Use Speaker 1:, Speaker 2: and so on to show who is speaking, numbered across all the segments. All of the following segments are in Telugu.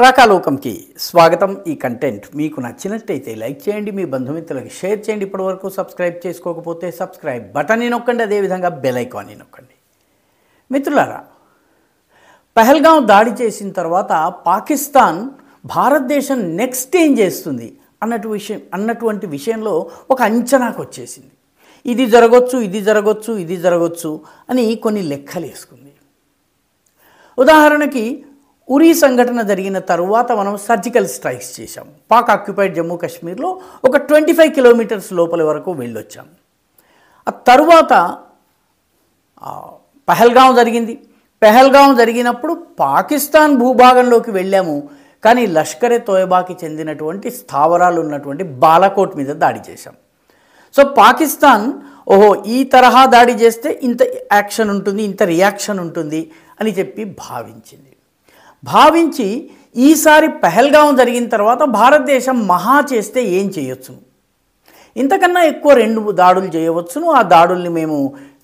Speaker 1: రాకాలోకంకి స్వాగతం। ఈ కంటెంట్ మీకు నచ్చినట్లయితే లైక్ చేయండి, మీ బంధుమిత్రులకు షేర్ చేయండి। ఇప్పటివరకు సబ్స్క్రైబ్ చేసుకోకపోతే సబ్స్క్రైబ్ బటన్ని నొక్కండి, అదేవిధంగా బెల్ ఐకాన్ని నొక్కండి। మిత్రులారా, పహల్గాం దాడి చేసిన తర్వాత పాకిస్తాన్ భారతదేశం నెక్స్ట్ ఏం చేస్తుంది అన్నటువంటి విషయంలో ఒక అంచనాకు వచ్చేసింది। ఇది జరగొచ్చు అని కొన్ని లెక్కలు వేసుకుంది। ఉదాహరణకి ఉరీ సంఘటన జరిగిన తరువాత మనం సర్జికల్ స్ట్రైక్స్ చేశాం। పాక్ ఆక్యుపైడ్ జమ్మూ కాశ్మీర్లో ఒక 25 కిలోమీటర్స్ లోపల వరకు వెళ్ళొచ్చాం। ఆ తరువాత పహల్గాం జరిగింది। పహల్గాం జరిగినప్పుడు పాకిస్తాన్ భూభాగంలోకి వెళ్ళాము, కానీ లష్కరే తోయబాకి చెందినటువంటి స్థావరాలు ఉన్నటువంటి బాలాకోట్ మీద దాడి చేశాం। సో పాకిస్తాన్ ఈ తరహా దాడి చేస్తే ఇంత యాక్షన్ ఉంటుంది, ఇంత రియాక్షన్ ఉంటుంది అని చెప్పి భావించి ఈసారి పహల్గాం జరిగిన తర్వాత భారతదేశం మహా చేస్తే ఏం చేయొచ్చును, ఇంతకన్నా ఎక్కువ 2 దాడులు చేయవచ్చును। ఆ దాడుల్ని మేము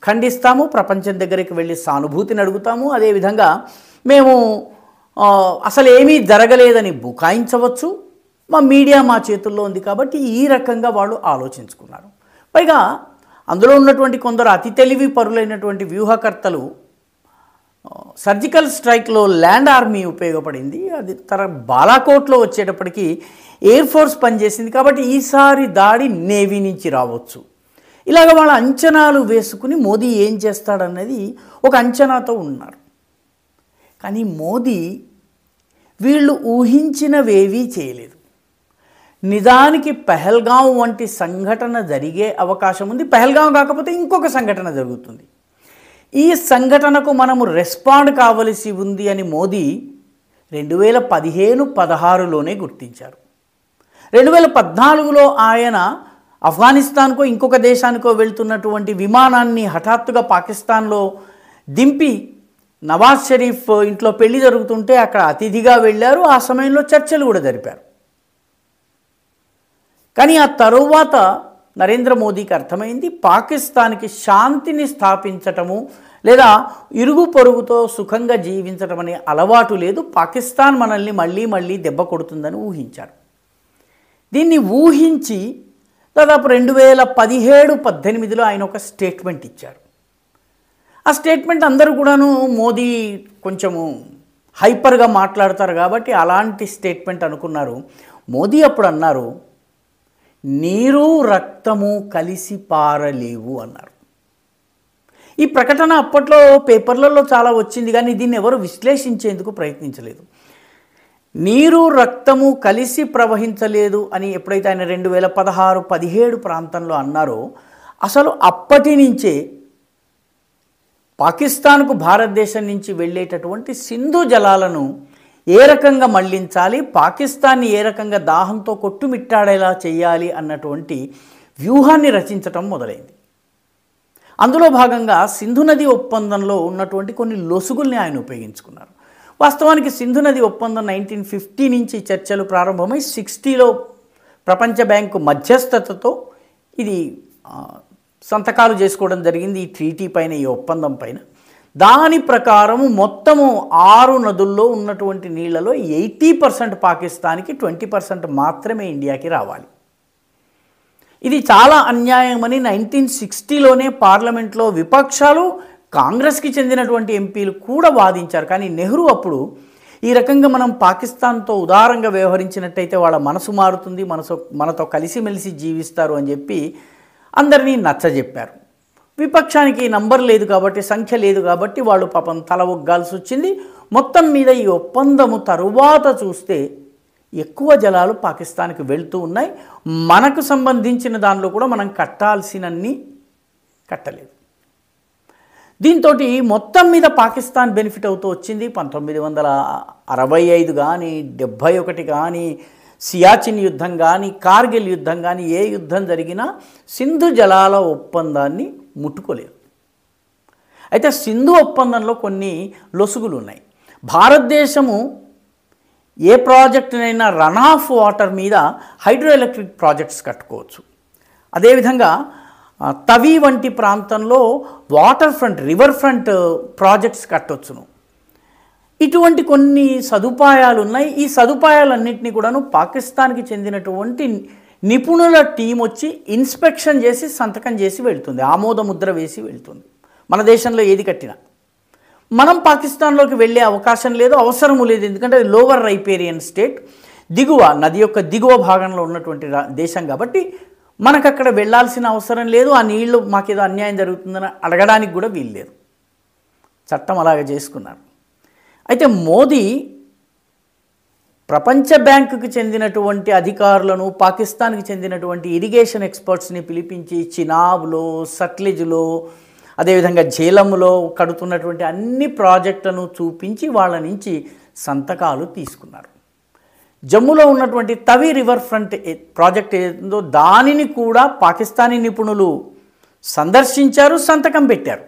Speaker 1: ఖండిస్తాము, ప్రపంచం దగ్గరికి వెళ్ళి సానుభూతిని అడుగుతాము। అదేవిధంగా మేము అసలు ఏమీ జరగలేదని బుకాయించవచ్చు। మా మీడియా మా చేతుల్లో ఉంది కాబట్టి ఈ రకంగా వాళ్ళు ఆలోచించుకున్నారు। పైగా అందులో ఉన్నటువంటి కొందరు అతి తెలివి పరులైనటువంటి వ్యూహకర్తలు సర్జికల్ స్ట్రైక్లో ల్యాండ్ ఆర్మీ ఉపయోగపడింది, అది బాలాకోట్లో వచ్చేటప్పటికి ఎయిర్ ఫోర్స్ పనిచేసింది కాబట్టి ఈసారి దాడి నేవీ నుంచి రావచ్చు। ఇలాగ వాళ్ళ అంచనాలు వేసుకుని మోదీ ఏం చేస్తాడన్నది ఒక అంచనాతో ఉన్నారు। కానీ మోదీ వీళ్ళు ఊహించినవేవీ చేయలేదు। నిజానికి పహల్గాం వంటి సంఘటన జరిగే అవకాశం ఉంది। పహల్గాం కాకపోతే ఇంకొక సంఘటన జరుగుతుంది, ఈ సంఘటనకు మనము రెస్పాండ్ కావలసి ఉంది అని మోదీ 2015-16లోనే గుర్తించారు। 2014లో ఆయన ఆఫ్ఘనిస్తాన్కో ఇంకొక దేశానికో వెళ్తున్నటువంటి విమానాన్ని హఠాత్తుగా పాకిస్తాన్లో దింపి నవాజ్ షరీఫ్ ఇంట్లో పెళ్లి జరుగుతుంటే అక్కడ అతిథిగా వెళ్ళారు। ఆ సమయంలో చర్చలు కూడా జరిపారు। కానీ ఆ తరువాత నరేంద్ర మోదీకి అర్థమైంది, పాకిస్తాన్కి శాంతిని స్థాపించటము లేదా ఇరుగు పొరుగుతో సుఖంగా జీవించటం అనే అలవాటు లేదు, పాకిస్తాన్ మనల్ని మళ్ళీ దెబ్బ కొడుతుందని ఊహించారు। దీన్ని ఊహించి దాదాపు 2017-18లో ఆయన ఒక స్టేట్మెంట్ ఇచ్చారు। ఆ స్టేట్మెంట్ అందరూ కూడాను మోదీ కొంచెము హైపర్గా మాట్లాడతారు కాబట్టి అలాంటి స్టేట్మెంట్ అనుకున్నారు। మోదీ అప్పుడు అన్నారు, నీరు రక్తము కలిసి పారలేవు అన్నారు। ఈ ప్రకటన అప్పట్లో పేపర్లలో చాలా వచ్చింది, కానీ దీన్ని ఎవరు విశ్లేషించేందుకు ప్రయత్నించలేదు। నీరు రక్తము కలిసి ప్రవహించలేదు అని ఎప్పుడైతే ఆయన 2016-17 ప్రాంతంలో అన్నారో, అసలు అప్పటి నుంచే పాకిస్తాన్కు భారతదేశం నుంచి వెళ్ళేటటువంటి సింధు జలాలను ఏ రకంగా మళ్లించాలి, పాకిస్తాన్ని ఏ రకంగా దాహంతో కొట్టుమిట్టాడేలా చేయాలి అన్నటువంటి వ్యూహాన్ని రచించటం మొదలైంది। అందులో భాగంగా సింధు నది ఒప్పందంలో ఉన్నటువంటి కొన్ని లొసుగుల్ని ఆయన ఉపయోగించుకున్నారు। వాస్తవానికి సింధు నది ఒప్పందం 1950 నుంచి చర్చలు ప్రారంభమై 60లో ప్రపంచ బ్యాంకు మధ్యస్థతతో ఇది సంతకాలు చేసుకోవడం జరిగింది ఈ ట్రీటీ పైన, ఈ ఒప్పందం పైన। దాని ప్రకారం మొత్తము 6 నదుల్లో ఉన్నటువంటి నీళ్లలో 80% పాకిస్తాన్కి, 20% మాత్రమే ఇండియాకి రావాలి। ఇది చాలా అన్యాయమని 1960లోనే పార్లమెంట్లో విపక్షాలు, కాంగ్రెస్కి చెందినటువంటి ఎంపీలు కూడా వాదించారు। కానీ నెహ్రూ అప్పుడు ఈ రకంగా మనం పాకిస్తాన్తో ఉదారంగా వ్యవహరించినట్టయితే వాళ్ళ మనసు మారుతుంది, మనతో కలిసిమెలిసి జీవిస్తారు అని చెప్పి అందరినీ నచ్చజెప్పారు। విపక్షానికి నంబర్ లేదు కాబట్టి, సంఖ్య లేదు కాబట్టి వాళ్ళు పాపం తల ఒగ్గాల్సి వచ్చింది। మొత్తం మీద ఈ ఒప్పందము తరువాత చూస్తే ఎక్కువ జలాలు పాకిస్తాన్కి వెళ్తూ ఉన్నాయి, మనకు సంబంధించిన దానిలో కూడా మనం కట్టాల్సినన్ని కట్టలేదు। దీంతో మొత్తం మీద పాకిస్తాన్ బెనిఫిట్ అవుతూ వచ్చింది। 1965 కానీ, 71 కానీ, సియాచిన్ యుద్ధం కానీ, కార్గిల్ యుద్ధం కానీ, ఏ యుద్ధం జరిగినా సింధు జలాల ఒప్పందాన్ని ముట్టుకోలేదు। అయితే సింధు ఒప్పందంలో కొన్ని లొసుగులు ఉన్నాయి। భారతదేశము ఏ ప్రాజెక్టునైనా రన్ ఆఫ్ వాటర్ మీద హైడ్రో ఎలక్ట్రిక్ ప్రాజెక్ట్స్ కట్టుకోవచ్చు। అదేవిధంగా తవి వంటి ప్రాంతంలో water front, river front projects కట్టొచ్చును। ఇటువంటి కొన్ని సదుపాయాలు ఉన్నాయి. ఈ సదుపాయాలన్నింటినీ కూడాను పాకిస్తాన్కి చెందినటువంటి నిపుణుల టీం వచ్చి ఇన్స్పెక్షన్ చేసి సంతకం చేసి వెళ్తుంది, ఆమోద ముద్ర వేసి వెళ్తుంది. మన దేశంలో ఏది కట్టినా మనం పాకిస్తాన్లోకి వెళ్ళే అవకాశం లేదు, అవసరము లేదు. ఎందుకంటే అది లోవర్ రైపేరియన్ స్టేట్, దిగువ నది యొక్క దిగువ భాగంలో ఉన్నటువంటి దేశం కాబట్టి మనకు అక్కడ వెళ్ళాల్సిన అవసరం లేదు. ఆ నీళ్లు మాకేదో అన్యాయం జరుగుతుందని అడగడానికి కూడా వీలు లేదు. చట్టం అలాగే చేసుకున్నారు. అయితే మోదీ ప్రపంచ బ్యాంకుకి చెందినటువంటి అధికారులను, పాకిస్తాన్కి చెందినటువంటి ఇరిగేషన్ ఎక్స్పర్ట్స్ని పిలిపించి చినాబ్లో, సట్లెజ్లో, అదేవిధంగా ఝేలంలో కడుతున్నటువంటి అన్ని ప్రాజెక్టులను చూపించి వాళ్ళ నుంచి సంతకాలు తీసుకున్నారు. జమ్మూలో ఉన్నటువంటి తవి రివర్ ఫ్రంట్ ప్రాజెక్ట్ ఏదో దానిని కూడా పాకిస్తానీ నిపుణులు సందర్శించారు, సంతకం పెట్టారు.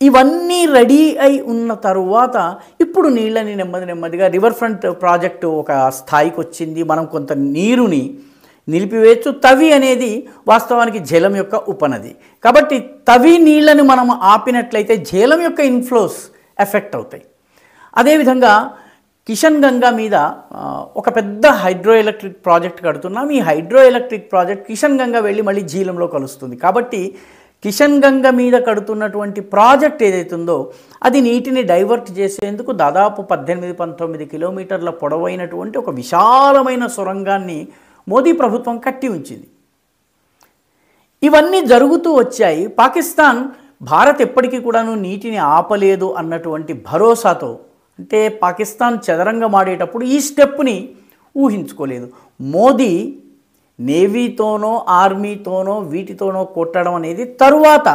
Speaker 1: ఇవన్నీ రెడీ అయి ఉన్న తరువాత ఇప్పుడు నీళ్ళని నెమ్మదిగా రివర్ ఫ్రంట్ ప్రాజెక్టు ఒక స్థాయికి వచ్చింది. మనం కొంత నీరుని నిలిపివేయచ్చు. తవి అనేది వాస్తవానికి ఝేలం యొక్క ఉపనది కాబట్టి తవి నీళ్ళని మనం ఆపినట్లయితే ఝేలం యొక్క ఇన్ఫ్లోస్ ఎఫెక్ట్ అవుతాయి. అదేవిధంగా కిషన్ గంగా మీద ఒక పెద్ద హైడ్రో ఎలక్ట్రిక్ ప్రాజెక్ట్ కడుతున్నాం. ఈ hydro electric project Kishan Ganga వెళ్ళి మళ్ళీ ఝీలంలో కలుస్తుంది. కాబట్టి కిషన్ గంగా మీద కడుతున్నటువంటి ప్రాజెక్ట్ ఏదైతుందో అది నీటిని డైవర్ట్ చేసేందుకు దాదాపు 18-19 కిలోమీటర్ల పొడవైనటువంటి ఒక విశాలమైన సొరంగాన్ని మోదీ ప్రభుత్వం కట్టి ఉంచింది. ఇవన్నీ జరుగుతూ వచ్చాయి. పాకిస్తాన్ భారత్ ఎప్పటికీ కూడాను నీటిని ఆపలేదు అన్నటువంటి భరోసాతో, అంటే పాకిస్తాన్ చదరంగమాడేటప్పుడు ఈ స్టెప్ని ఊహించుకోలేదు. మోదీ నేవీతోనో ఆర్మీతోనో వీటితోనో కొట్టడం అనేది తరువాత,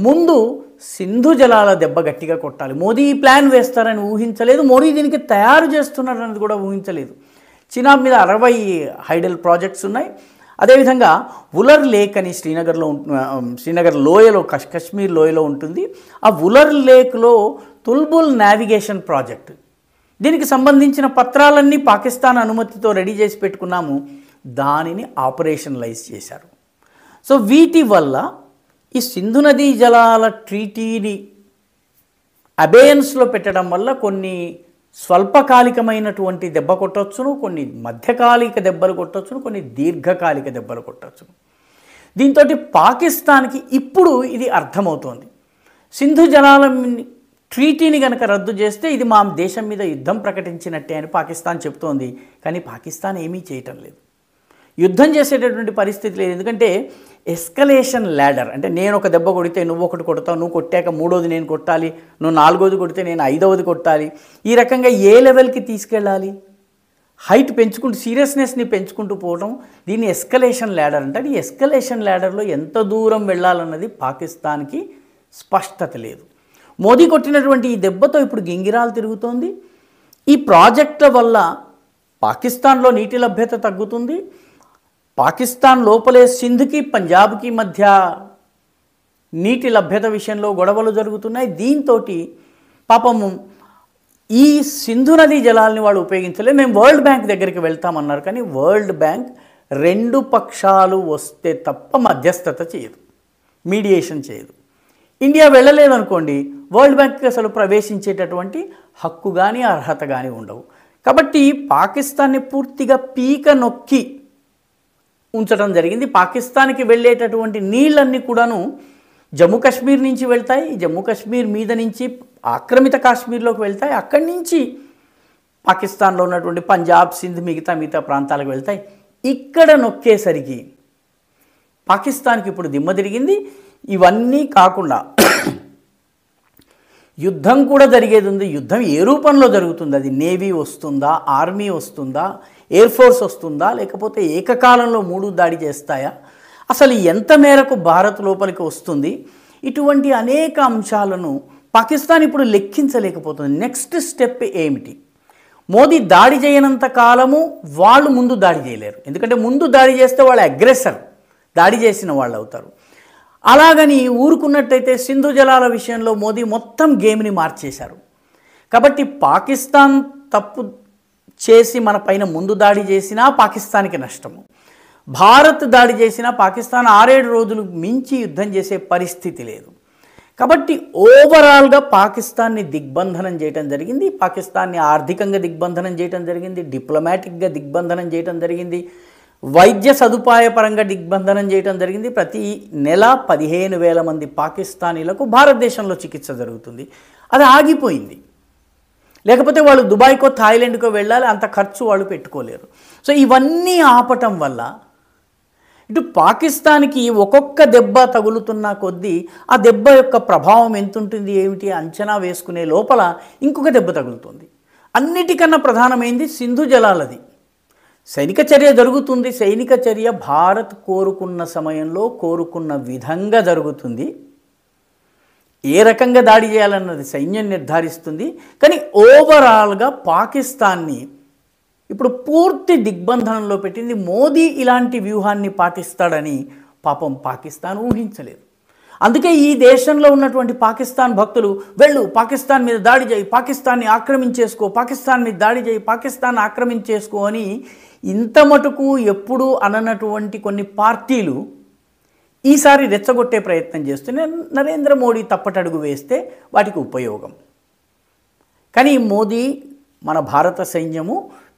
Speaker 1: ముందు సింధు జలాల దెబ్బ గట్టిగా కొట్టాలి. మోదీ ఈ ప్లాన్ వేస్తారని ఊహించలేదు. మోదీ దీనికి తయారు చేస్తున్నారని కూడా ఊహించలేదు. చినాబ్ మీద 60 హైడల్ ప్రాజెక్ట్స్ ఉన్నాయి. అదేవిధంగా ఉలర్ లేక్ అని శ్రీనగర్ లోయలో, కశ్మీర్ లోయలో ఉంటుంది. ఆ ఉలర్ లేక్లో తుల్బుల్ నావిగేషన్ ప్రాజెక్ట్, దీనికి సంబంధించిన పత్రాలన్నీ పాకిస్తాన్ అనుమతితో రెడీ చేసి పెట్టుకున్నాము. దానిని ఆపరేషనలైజ్ చేశారు. సో వీటి వల్ల ఈ సింధు నదీ జలాల ట్రీటీని అబేయన్స్లో పెట్టడం వల్ల కొన్ని స్వల్పకాలికమైనటువంటి దెబ్బ కొట్టొచ్చును, కొన్ని మధ్యకాలిక దెబ్బలు కొట్టొచ్చును, కొన్ని దీర్ఘకాలిక దెబ్బలు కొట్టొచ్చును. దీంతో పాకిస్తాన్కి ఇప్పుడు ఇది అర్థమవుతోంది. సింధు జలాల ట్రీటీని కనుక రద్దు చేస్తే ఇది మా దేశం మీద యుద్ధం ప్రకటించినట్టే అని పాకిస్తాన్ చెప్తోంది. కానీ పాకిస్తాన్ ఏమీ చేయటం లేదు, యుద్ధం చేసేటటువంటి పరిస్థితి లేదు. ఎందుకంటే ఎస్కలేషన్ ల్యాడర్, అంటే నేను ఒక దెబ్బ కొడితే నువ్వు ఒకటి కొడతావు, నువ్వు కొట్టాక మూడోది నేను కొట్టాలి, నువ్వు నాలుగోది కొడితే నేను ఐదవది కొట్టాలి. ఈ రకంగా ఏ లెవెల్కి తీసుకెళ్ళాలి, హైట్ పెంచుకుంటూ, సీరియస్నెస్ని పెంచుకుంటూ పోవడం, దీన్ని ఎస్కలేషన్ ల్యాడర్ అంటారు. ఈ ఎస్కలేషన్ ల్యాడర్లో ఎంత దూరం వెళ్ళాలన్నది పాకిస్తాన్కి స్పష్టత లేదు. మోదీ కొట్టినటువంటి ఈ దెబ్బతో ఇప్పుడు గింగిరాలు తిరుగుతోంది. ఈ ప్రాజెక్టుల వల్ల పాకిస్తాన్లో నీటి లభ్యత తగ్గుతుంది. పాకిస్తాన్ లోపలే సింధుకి పంజాబ్కి మధ్య నీటి లభ్యత విషయంలో గొడవలు జరుగుతున్నాయి. దీంతో పాపము ఈ సింధు నదీ జలాల్ని వాళ్ళు ఉపయోగించలేదు. మేము వరల్డ్ బ్యాంక్ దగ్గరికి వెళ్తామన్నారు. కానీ వరల్డ్ బ్యాంక్ 2 పక్షాలు వస్తే తప్ప మధ్యస్థత చేయదు, మీడియేషన్ చేయదు. ఇండియా వెళ్ళలేదనుకోండి, వరల్డ్ బ్యాంక్కి అసలు ప్రవేశించేటటువంటి హక్కు కానీ అర్హత కానీ ఉండవు. కాబట్టి పాకిస్తాన్ని పూర్తిగా పీక నొక్కి ఉంచడం జరిగింది. పాకిస్తాన్కి వెళ్ళేటటువంటి నీళ్ళన్నీ కూడాను జమ్మూ కాశ్మీర్ నుంచి వెళ్తాయి. జమ్మూ కాశ్మీర్ మీద నుంచి ఆక్రమిత కాశ్మీర్లోకి వెళ్తాయి. అక్కడి నుంచి పాకిస్తాన్లో ఉన్నటువంటి పంజాబ్, సింధ్, మిగతా ప్రాంతాలకు వెళ్తాయి. ఇక్కడ నొక్కేసరికి పాకిస్తాన్కి ఇప్పుడు దిమ్మ తిరిగింది. ఇవన్నీ కాకుండా యుద్ధం కూడా జరిగేది ఉంది. యుద్ధం ఏ రూపంలో జరుగుతుంది, అది నేవీ వస్తుందా, ఆర్మీ వస్తుందా, ఎయిర్ ఫోర్స్ వస్తుందా, లేకపోతే ఏకకాలంలో 3 దాడి చేస్తాయా, అసలు ఎంత మేరకు భారత్ లోపలికి వస్తుంది, ఇటువంటి అనేక అంశాలను పాకిస్తాన్ ఇప్పుడు లెక్కించలేకపోతుంది. నెక్స్ట్ స్టెప్ ఏమిటి? మోదీ దాడి చేయనంత కాలము వాళ్ళు ముందు దాడి చేయలేరు. ఎందుకంటే ముందు దాడి చేస్తే వాళ్ళు అగ్రెసర్, దాడి చేసిన వాళ్ళు అవుతారు. అలాగని ఊరుకున్నట్టయితే సింధు జలాల విషయంలో మోదీ మొత్తం గేమ్ని మార్చేశారు. కాబట్టి పాకిస్తాన్ తప్పు చేసి మన పైన ముందు దాడి చేసినా పాకిస్తాన్కి నష్టము, భారత్ దాడి చేసినా పాకిస్తాన్ 6-7 రోజులు మించి యుద్ధం చేసే పరిస్థితి లేదు. కాబట్టి ఓవరాల్గా పాకిస్తాన్ని దిగ్బంధనం చేయడం జరిగింది, పాకిస్తాన్ని ఆర్థికంగా దిగ్బంధనం చేయడం జరిగింది, డిప్లొమాటిక్గా దిగ్బంధనం చేయడం జరిగింది, వైద్య సదుపాయ పరంగా దిగ్బంధనం చేయడం జరిగింది. ప్రతి నెల 15,000 మంది పాకిస్తానీలకు భారతదేశంలో చికిత్స జరుగుతుంది. అది ఆగిపోయింది. లేకపోతే వాళ్ళు దుబాయ్కో థాయిలాండ్కో వెళ్ళాలి, అంత ఖర్చు వాళ్ళు పెట్టుకోలేరు. సో ఇవన్నీ ఆపటం వల్ల ఇటు పాకిస్తాన్కి ఒక్కొక్క దెబ్బ తగులుతున్న కొద్దీ ఆ దెబ్బ యొక్క ప్రభావం ఎంతుంటుంది ఏమిటి అంచనా వేసుకునే లోపల ఇంకొక దెబ్బ తగులుతుంది. అన్నిటికన్నా ప్రధానమైంది సింధు జలాలది. సైనిక చర్య జరుగుతుంది. సైనిక చర్య భారత్ కోరుకున్న సమయంలో కోరుకున్న విధంగా జరుగుతుంది. ఏ రకంగా దాడి చేయాలన్నది సైన్యం నిర్ధారిస్తుంది. కానీ ఓవరాల్గా పాకిస్తాన్ని ఇప్పుడు పూర్తి దిగ్బంధనంలో పెట్టింది. మోదీ ఇలాంటి వ్యూహాన్ని పాటిస్తాడని పాపం పాకిస్తాన్ ఊహించలేదు. అందుకే ఈ దేశంలో ఉన్నటువంటి పాకిస్తాన్ భక్తులు వెళ్ళు పాకిస్తాన్ మీద దాడి చేయి, పాకిస్తాన్ని ఆక్రమించేసుకో, పాకిస్తాన్ మీద దాడి చేయి, పాకిస్తాన్ ఆక్రమించేసుకో అని ఇంత మటుకు ఎప్పుడూ అననటువంటి కొన్ని పార్టీలు ఈసారి రెచ్చగొట్టే ప్రయత్నం చేస్తూనే నరేంద్ర మోడీ తప్పటడుగు వేస్తే వాటికి ఉపయోగం. కానీ మోదీ మన భారత సైన్యము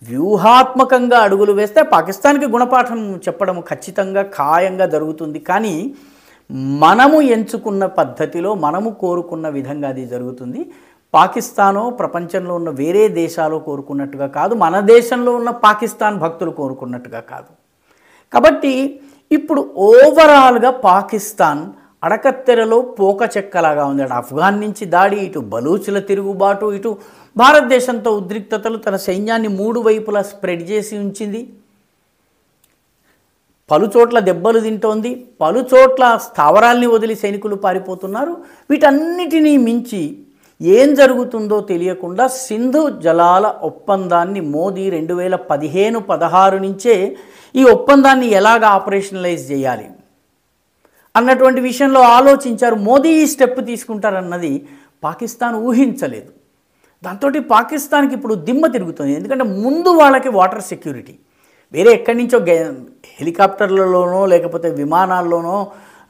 Speaker 1: వ్యూహాత్మకంగా అడుగులు వేస్తే పాకిస్తాన్కి గుణపాఠం చెప్పడం ఖచ్చితంగా ఖాయంగా జరుగుతుంది. కానీ మనము ఎంచుకున్న పద్ధతిలో మనము కోరుకున్న విధంగా అది జరుగుతుంది. పాకిస్తానో ప్రపంచంలో ఉన్న వేరే దేశాలు కోరుకున్నట్టుగా కాదు, మన దేశంలో ఉన్న పాకిస్తాన్ భక్తులు కోరుకున్నట్టుగా కాదు. కాబట్టి ఇప్పుడు ఓవరాల్గా పాకిస్తాన్ అడకత్తెరలో పోక చెక్కలాగా ఉంది. అటు ఆఫ్ఘాన్ నుంచి దాడి, ఇటు బలూచుల తిరుగుబాటు, ఇటు భారతదేశంతో ఉద్రిక్తతలు, తన సైన్యాన్ని 3 వైపులా స్ప్రెడ్ చేసి ఉంచింది. పలుచోట్ల దెబ్బలు తింటోంది, పలుచోట్ల స్థావరాల్ని వదిలి సైనికులు పారిపోతున్నారు. వీటన్నిటినీ మించి ఏం జరుగుతుందో తెలియకుండా సింధు జలాల ఒప్పందాన్ని మోదీ 2015-16 నుంచే ఈ ఒప్పందాన్ని ఎలాగ ఆపరేషనలైజ్ చేయాలి అన్నటువంటి విషయంలో ఆలోచించారు. మోదీ ఈ స్టెప్ తీసుకుంటారన్నది పాకిస్తాన్ ఊహించలేదు. దాంతో పాకిస్తాన్కి ఇప్పుడు దిమ్మ తిరుగుతుంది. ఎందుకంటే ముందు వాళ్ళకి వాటర్ సెక్యూరిటీ, వేరే ఎక్కడి నుంచో హెలికాప్టర్లలోనో లేకపోతే విమానాల్లోనో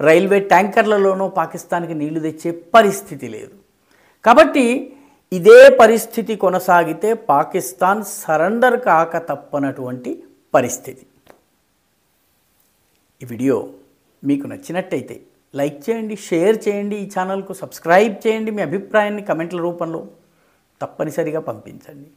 Speaker 1: రైల్వే ట్యాంకర్లలోనో పాకిస్తాన్కి నీళ్లు తెచ్చే పరిస్థితి లేదు. కాబట్టి ఇదే పరిస్థితి కొనసాగితే పాకిస్తాన్ సరెండర్ కాక తప్పనటువంటి పరిస్థితి. ఈ వీడియో మీకు నచ్చినట్టయితే లైక్ చేయండి, షేర్ చేయండి, ఈ ఛానల్కు సబ్స్క్రైబ్ చేయండి. మీ అభిప్రాయాన్ని కమెంట్ల రూపంలో తప్పనిసరిగా పంపించండి.